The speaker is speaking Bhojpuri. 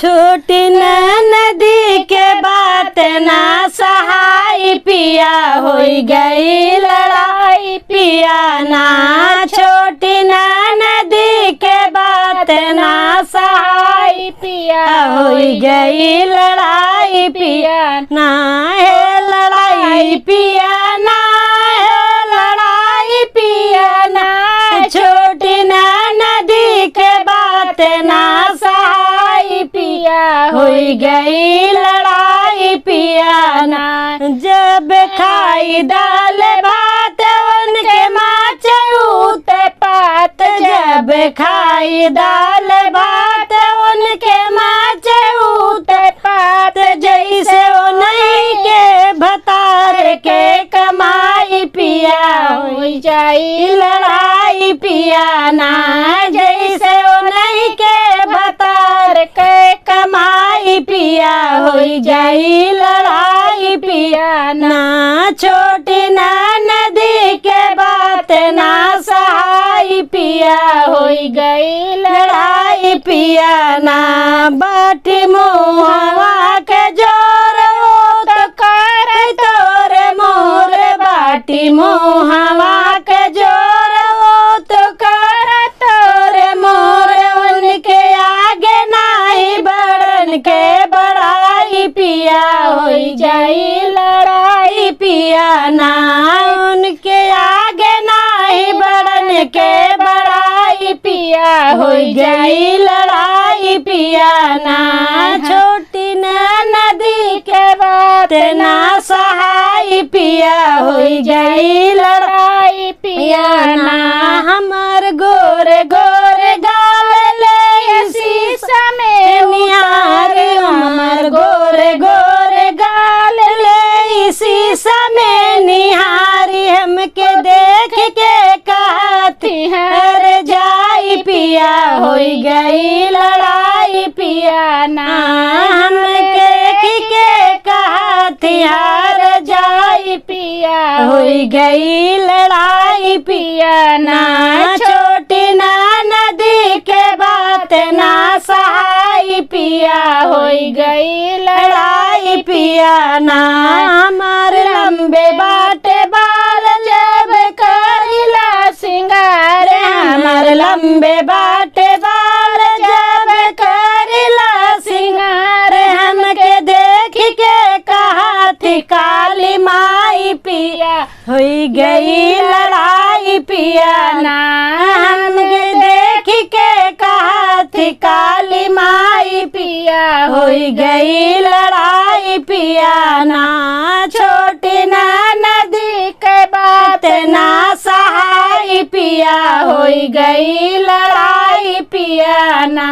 छोटी नदी के बात ना सहाय पिया होई गई लड़ाई पिया ना। छोटी नदी के बात ना सहाय पिया होई गई लड़ाई पिया ना। है लड़ाई पिया ना, है लड़ाई पिया ना। छोटी नदी के बात ना सहाय पिया होई गई लड़ाई पिया ना। जब खाई दाल भात उनके माचे उते पात। जब खाई दाल भात उनके माचे उते पात। जैसे वो नहीं के भतार के कमाई पिया होई जाई लड़ाई पिया ना। जैसे वो नहीं के भतार के कमाई पिया होई जाई लड़ाई पिया ना। छोटी नदी के बात ना सहाय पिया होई गई लड़ाई पिया ना। बाटी मुहवा के जोर हो तो कर तोरे मोर। बाटी मुहवा के जोर हो तो कर तोरे मोर। उनके आगे नाही बढ़न के बड़ाई पिया होई जाई लड़ाई पिया ना। उनके आगे नाही बढ़न के बड़ाई पिया होई जाई लड़ाई पिया ना। छोटी नदी के बात ना सहाय पिया होई जाई लड़ाई पिया ना। हमार गोरे गोरे गाल ले शीशा में निहार। हमार गोरे गोरे गाल ले शीशा में निहारी। हमके देख के कहती हर जाई पिया होई गई लड़ाई पिया ना। हमके देख के कहती हर जाई पिया होई गई लड़ाई पिया ना। छोटी नदी के बात ना सहाय पिया होई गई लड़ाई पिया ना। हमार लंबे बाटे बाल जब करिला सिंगार। हमार लंबे बाटे बाल जब करिला सिंगार। हमके देख के कहा थी काली माई पिया होई गई लड़ाई पिया ना। हमके देख के कहा थी काली माई पिया होई गई लड़ाई पिया ना। छोटी नदी के बात ना सहाय पिया होई गई लड़ाई पिया ना।